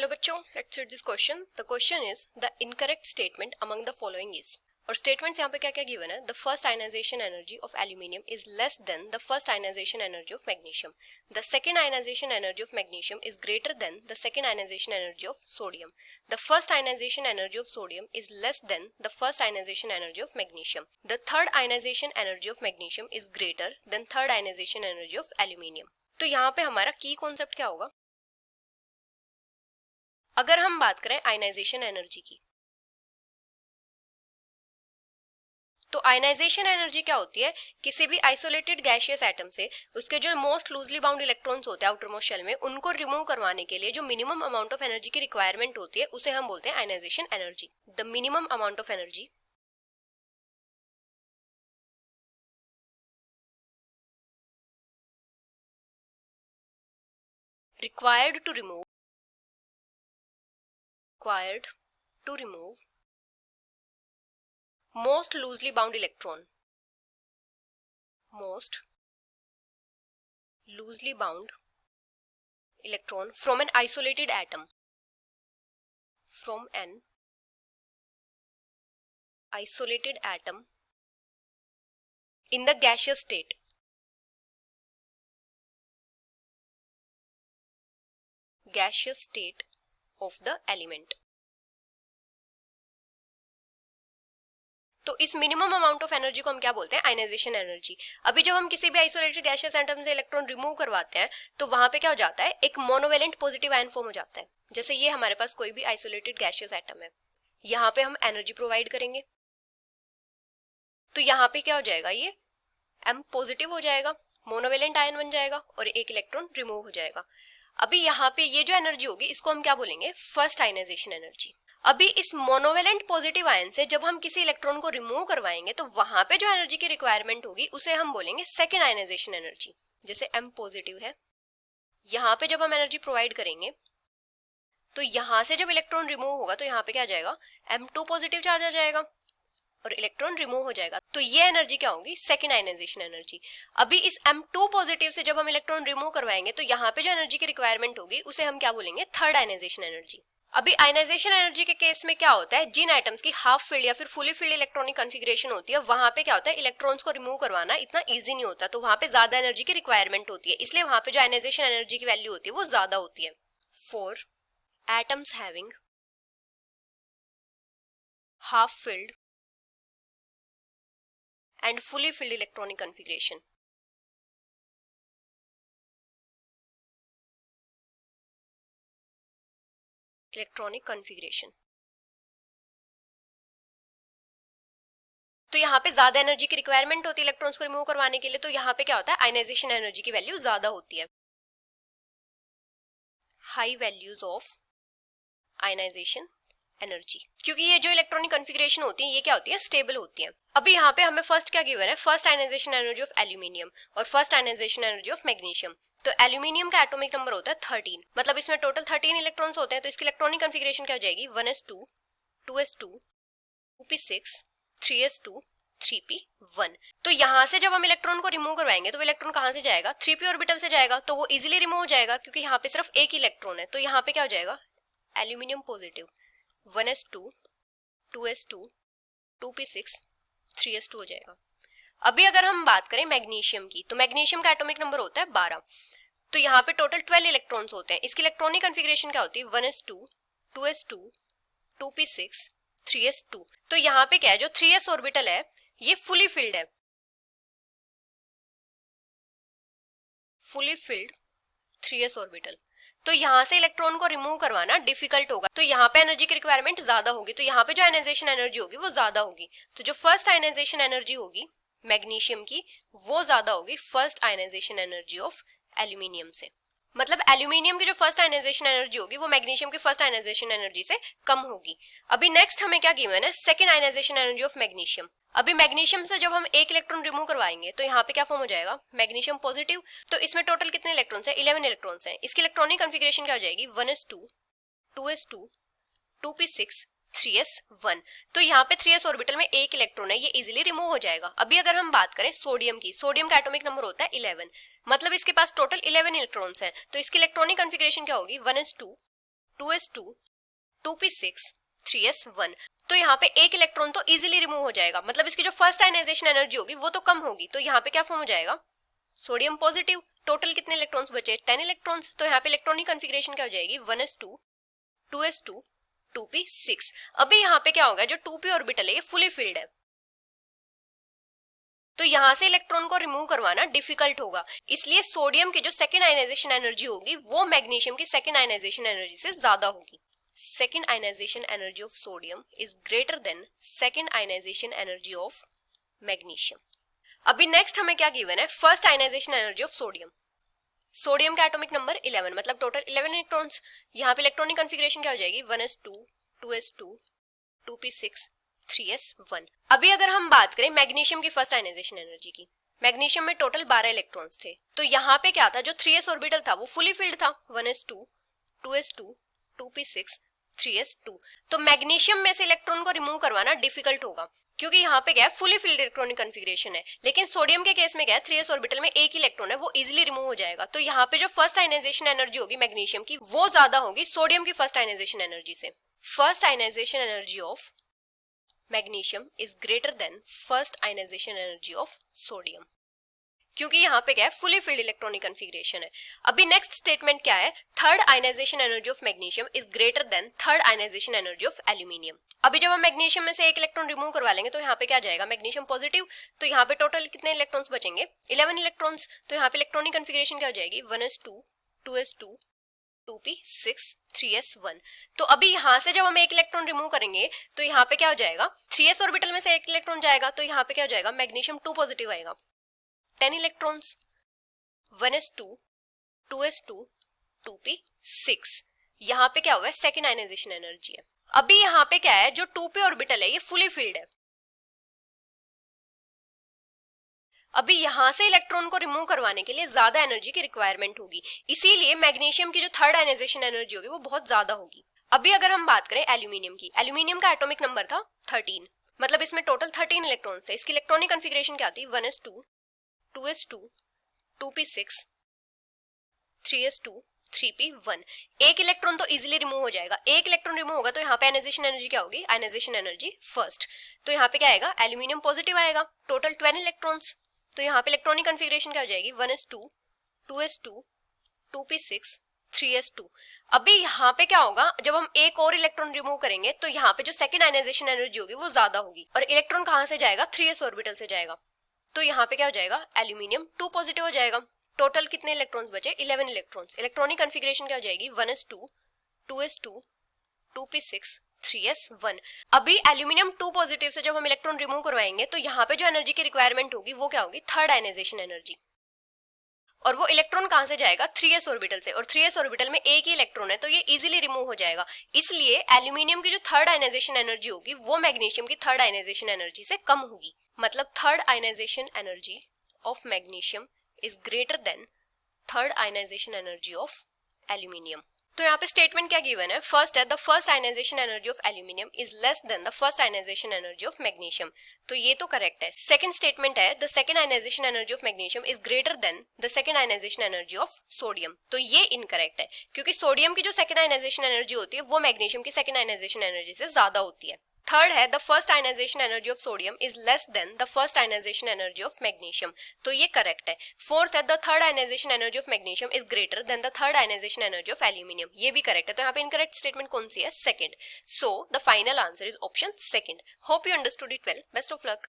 Hello बच्चों, let's read this question. The question is the incorrect statement among the following is. और statements यहाँ पे क्या क्या गिवन है. The first ionization energy of aluminium is less than the first ionization energy of magnesium. The second ionization energy of magnesium is greater than the second ionization energy of sodium. The first ionization energy of sodium is less than the first ionization energy of magnesium. The third ionization energy of magnesium is greater than third ionization energy of aluminium. तो यहाँ पे हमारा की concept क्या होगा. अगर हम बात करें आयनाइजेशन एनर्जी की, तो आयनाइजेशन एनर्जी क्या होती है. किसी भी आइसोलेटेड गैसियस एटम से उसके जो मोस्ट लूजली बाउंड इलेक्ट्रॉन्स होते हैं आउटर मोस्ट शेल में, उनको रिमूव करवाने के लिए जो मिनिमम अमाउंट ऑफ एनर्जी की रिक्वायरमेंट होती है उसे हम बोलते हैं ionization energy. The minimum amount of energy required to remove most loosely bound electron from an isolated atom in the gaseous state of the element. तो इस मिनिमम अमाउंट ऑफ एनर्जी को हम क्या बोलते हैं, आयनाइजेशन एनर्जी. अभी जब हम किसी भी आइसोलेटेड गैसियस एटम से इलेक्ट्रॉन रिमूव करवाते हैं तो वहां पे क्या हो जाता है, एक मोनोवेलेंट पॉजिटिव आयन फॉर्म हो जाता है. जैसे ये हमारे पास कोई भी आइसोलेटेड गैसियस एटम है, यहाँ पे हम एनर्जी प्रोवाइड करेंगे तो यहाँ पे क्या हो जाएगा, ये M पॉजिटिव हो जाएगा, मोनोवेलेंट आयन बन जाएगा और एक इलेक्ट्रॉन रिमूव हो जाएगा. अभी यहाँ पे ये जो एनर्जी होगी इसको हम क्या बोलेंगे, फर्स्ट आयनाइजेशन एनर्जी. अभी इस मोनोवेलेंट पॉजिटिव आयन से जब हम किसी इलेक्ट्रॉन को रिमूव करवाएंगे तो वहां पे जो एनर्जी की रिक्वायरमेंट होगी उसे हम बोलेंगे सेकेंड आयनाइजेशन एनर्जी. जैसे M पॉजिटिव है, यहाँ पे जब हम एनर्जी प्रोवाइड करेंगे तो यहाँ से जब इलेक्ट्रॉन रिमूव होगा तो यहाँ पे क्या आ जाएगा, M2 पॉजिटिव चार्ज आ जाएगा और इलेक्ट्रॉन रिमूव हो जाएगा. तो ये एनर्जी क्या होगी, सेकेंड आयनाइजेशन एनर्जी. अभी इस M2 पॉजिटिव से जब हम इलेक्ट्रॉन रिमूव करवाएंगे तो यहाँ पे जो एनर्जी की रिक्वायरमेंट होगी उसे हम क्या बोलेंगे, थर्ड आयनाइजेशन एनर्जी. अभी आयनाइजेशन एनर्जी के केस में क्या होता है, जिन एटम्स की हाफ फील्ड या फिर फुली फील्ड इलेक्ट्रॉनिक कॉन्फ़िगरेशन होती है वहां पे क्या होता है, इलेक्ट्रॉन्स को रिमूव करवाना इतना इजी नहीं होता, तो वहां पे ज्यादा एनर्जी की रिक्वायरमेंट होती है, इसलिए वहां पे जो आयनाइजेशन एनर्जी की वैल्यू होती है वो ज्यादा होती है. For atoms having half field and fully filled electronic configuration. तो यहाँ पे ज्यादा एनर्जी की रिक्वायरमेंट होती है इलेक्ट्रॉन्स को रिमूव करवाने के लिए, तो यहाँ पे क्या होता है, आयनाइजेशन एनर्जी की वैल्यू ज्यादा होती है. High values of ionization energy, क्योंकि ये जो इलेक्ट्रॉनिक कॉन्फ़िगरेशन होती है ये क्या होती है, स्टेबल होती है. अभी यहाँ पे हमें फर्स्ट क्या गिवन है, first ionization energy of aluminium और first ionization energy of magnesium. तो एल्यूमिनियम का एटॉमिक नंबर होता है 13, मतलब इसमें टोटल 13 इलेक्ट्रॉन्स होते हैं. तो इसकी इलेक्ट्रॉनिक कॉन्फ़िगरेशन क्या हो जाएगी, 1s2 2s2 2p6 3s2 3p1. तो यहाँ से जब हम इलेक्ट्रॉन को रिमूव करवाएंगे तो इलेक्ट्रॉन कहाँ से जाएगा, 3p ऑर्बिटल से जाएगा, तो वो इजिली रिमूव हो जाएगा क्योंकि यहाँ पे सिर्फ एक इलेक्ट्रॉन है. तो यहाँ पे क्या हो जाएगा, aluminium positive 1s2 2s2 2p6 3s2 हो जाएगा. अभी अगर हम बात करें मैग्नीशियम की, तो मैग्नीशियम का एटॉमिक नंबर होता है 12, तो यहाँ पे टोटल 12 इलेक्ट्रॉन्स होते हैं. इसकी इलेक्ट्रॉनिक कॉन्फ़िगरेशन क्या होती है, 1s2 2s2 2p6 3s2. तो यहाँ पे क्या है, जो 3s ऑर्बिटल है ये फुली फिल्ड है, फुली फिल्ड 3s ऑर्बिटल. तो यहाँ से इलेक्ट्रॉन को रिमूव करवाना डिफिकल्ट होगा, तो यहाँ पे एनर्जी की रिक्वायरमेंट ज्यादा होगी, तो यहाँ पे जो आयनाइजेशन एनर्जी होगी वो ज्यादा होगी. तो जो फर्स्ट आयनाइजेशन एनर्जी होगी मैग्नीशियम की वो ज्यादा होगी first ionization energy of aluminium से. मतलब एल्यूमिनियम की जो फर्स्ट आयनाइजेशन एनर्जी होगी वो मैग्नीशियम की फर्स्ट आयनाइजेशन एनर्जी से कम होगी. अभी नेक्स्ट हमें क्या गिवन है, second ionization energy of magnesium. अभी मैग्नीशियम से जब हम एक इलेक्ट्रॉन रिमूव करवाएंगे तो यहाँ पे क्या फॉर्म हो जाएगा, मैग्नीशियम पॉजिटिव. तो इसमें टोटल कितने इलेक्ट्रॉन्स हैं, 11 इलेक्ट्रॉन्स हैं. इसकी इलेक्ट्रॉनिक कॉन्फ़िगरेशन क्या हो जाएगी, 1s2 2s2 2p6 3s1. तो यहाँ पे 3s ऑर्बिटल में एक इलेक्ट्रॉन है, ये इजीली रिमूव हो जाएगा. अभी अगर हम बात करें सोडियम की, सोडियम का एटॉमिक नंबर होता है 11, मतलब इसके पास टोटल 11 इलेक्ट्रॉन्स हैं. तो इसकी इलेक्ट्रॉनिक कॉन्फ़िगरेशन क्या होगी, 1s2 2s2 2p6 3s1। तो यहाँ पे एक इलेक्ट्रॉन तो इजीली रिमूव हो जाएगा, मतलब इसकी जो फर्स्ट आयनाइजेशन एनर्जी होगी वो तो कम होगी, तो यहाँ पे क्या फॉर्म हो जाएगा, सोडियम पॉजिटिव। टोटल कितने इलेक्ट्रॉन्स बचे, 10 इलेक्ट्रॉन्स। तो यहाँ पे इलेक्ट्रॉनिक कॉन्फ़िगरेशन क्या हो जाएगी, 1s2 2s2 2p6। अभी यहाँ पे क्या होगा, जो 2p ऑर्बिटल है ये फुली फिल्ड है, तो यहां से इलेक्ट्रॉन को रिमूव करवाना डिफिकल्ट होगा, इसलिए सोडियम की जो सेकेंड आयनाइजेशन एनर्जी होगी वो मैग्नीशियम की सेकेंड आयनाइजेशन एनर्जी से ज्यादा होगी। Second ionization energy of sodium is greater than second ionization energy of magnesium. अभी नेक्स्ट हमें क्या गिवन है, first ionization energy of sodium. Sodium का एटॉमिक नंबर 11, मतलब टोटल 11 इलेक्ट्रॉन्स। यहाँ पे इलेक्ट्रॉनिक कॉन्फ़िगरेशन क्या हो जाएगी, 1s2 2s2 2p6 3s1। अभी अगर हम बात करें मैग्नीशियम की फर्स्ट आयनाइजेशन एनर्जी की, मैग्नीशियम में टोटल 12 इलेक्ट्रॉन्स थे, तो यहाँ पे क्या था, जो 3s ऑर्बिटल था वो फुली फिल्ड था, 1s2 2s2 2p6 3s2। तो मैग्नीशियम में से इलेक्ट्रॉन को रिमूव करवाना डिफिकल्ट होगा, क्योंकि यहाँ पे क्या है, फुली फिल्ड इलेक्ट्रॉनिक कॉन्फ़िगरेशन है। लेकिन सोडियम के केस में क्या है, 3s ऑर्बिटल में एक ही इलेक्ट्रॉन है, वो इजीली रिमूव हो जाएगा। तो यहाँ पे जो फर्स्ट आयनाइजेशन एनर्जी होगी मैग्नीशियम की वो ज्यादा होगी सोडियम की फर्स्ट आयनाइजेशन एनर्जी से। First ionization energy of magnesium is greater than first ionization energy of sodium, क्योंकि यहाँ पे क्या है, फुली फिल्ड इलेक्ट्रॉनिक कॉन्फ़िगरेशन है। अभी नेक्स्ट स्टेटमेंट क्या है, third ionization energy of magnesium is greater than third ionization energy of aluminium. अभी जब हम मैग्नीशियम में से एक इलेक्ट्रॉन रिमूव करवा लेंगे तो यहाँ पे क्या जाएगा, मैग्नीशियम पॉजिटिव। तो यहाँ पे टोटल कितने इलेक्ट्रॉन्स बचेंगे, 11 इलेक्ट्रॉन्स। तो यहाँ पे इलेक्ट्रॉनिक कॉन्फ़िगरेशन क्या हो जाएगी, 1s2 2s2 2p6 3s1। तो अभी यहां से जब हम एक इलेक्ट्रॉन रिमूव करेंगे तो यहाँ पे क्या हो जाएगा, 3s ऑर्बिटल में से एक इलेक्ट्रॉन जाएगा, तो यहाँ पे क्या हो जाएगा, मैग्नीशियम 2 पॉजिटिव आएगा, 10 इलेक्ट्रॉन्स 1s2 2s2 2p6। यहाँ पे क्या हुआ है, सेकेंड आयनाइजेशन एनर्जी है। अभी यहाँ पे क्या है, जो 2p ऑर्बिटल है ये फुली फिल्ड है। अभी यहां से इलेक्ट्रॉन को रिमूव करवाने के लिए ज्यादा एनर्जी की रिक्वायरमेंट होगी, इसीलिए मैग्नीशियम की जो थर्ड आयनाइजेशन एनर्जी होगी वो बहुत ज्यादा होगी। अभी अगर हम बात करें एल्यूमिनियम की, एल्यूमिनियम का एटॉमिक नंबर था 13, मतलब इसमें टोटल 13 इलेक्ट्रॉन्स थे। इसकी इलेक्ट्रॉनिक कॉन्फ़िगरेशन क्या थी, 1s2 2s2 2p6 3s2 3p1। एक इलेक्ट्रॉन तो इजीली रिमूव हो जाएगा, एक इलेक्ट्रॉन रिमूव होगा तो यहाँ पे आयनाइजेशन एनर्जी क्या होगी, आयनाइजेशन एनर्जी फर्स्ट। तो यहाँ पे क्या आएगा, एल्यूमिनियम पॉजिटिव आएगा, टोटल 12 इलेक्ट्रॉन्स। तो यहाँ पे इलेक्ट्रॉनिक कॉन्फ़िगरेशन क्या हो जाएगी, 1s2 2s2 2p6 3s2। अभी यहाँ पे क्या होगा, जब हम एक और इलेक्ट्रॉन रिमूव करेंगे तो यहाँ पे जो सेकेंड आयनाइजेशन एनर्जी होगी वो ज्यादा होगी, और इलेक्ट्रॉन कहाँ से जाएगा, 3s ऑर्बिटल से जाएगा। तो यहाँ पे क्या हो जाएगा, एल्यूमिनियम 2 पॉजिटिव हो जाएगा। टोटल कितने इलेक्ट्रॉन्स बचे, 11 इलेक्ट्रॉन्स। इलेक्ट्रॉनिक कॉन्फ़िगरेशन क्या हो जाएगी, 1s2 2s2 2p6 3s1। अभी एल्यूमिनियम 2 पॉजिटिव से जब हम इलेक्ट्रॉन रिमूव करवाएंगे तो यहाँ पे जो एनर्जी की रिक्वायरमेंट होगी वो क्या होगी, थर्ड आयनाइजेशन एनर्जी। और वो इलेक्ट्रॉन कहां से जाएगा, 3s ऑर्बिटल से, और 3s ऑर्बिटल में एक ही इलेक्ट्रॉन है तो ये इजीली रिमूव हो जाएगा। इसलिए एल्यूमिनियम की जो थर्ड आयनाइजेशन एनर्जी होगी वो मैग्नीशियम की थर्ड आयनाइजेशन एनर्जी से कम होगी, मतलब third ionization energy of magnesium is greater than third ionization energy of aluminium. तो यहाँ पे स्टेटमेंट क्या गिवन है, फर्स्ट है the first ionization energy of aluminium is less than the first ionization energy of magnesium, तो ये तो correct है। सेकंड स्टेटमेंट है the second ionization energy of magnesium is greater than the second ionization energy of sodium, तो ये incorrect है, क्योंकि sodium की जो सेकंड आयनाइजेशन एनर्जी होती है वो मैग्नीशियम की सेकंड आयनाइजेशन एनर्जी से ज्यादा होती है। थर्ड है the first ionization energy of sodium is less than the first ionization energy of magnesium, तो ये करेक्ट है। फोर्थ है the third ionization energy of magnesium is greater than the third ionization energy of aluminium, ये भी correct है। तो यहाँ पे इनकरेक्ट स्टेटमेंट कौन सी है, second. So the final answer is option second. Hope you understood it well, best of luck.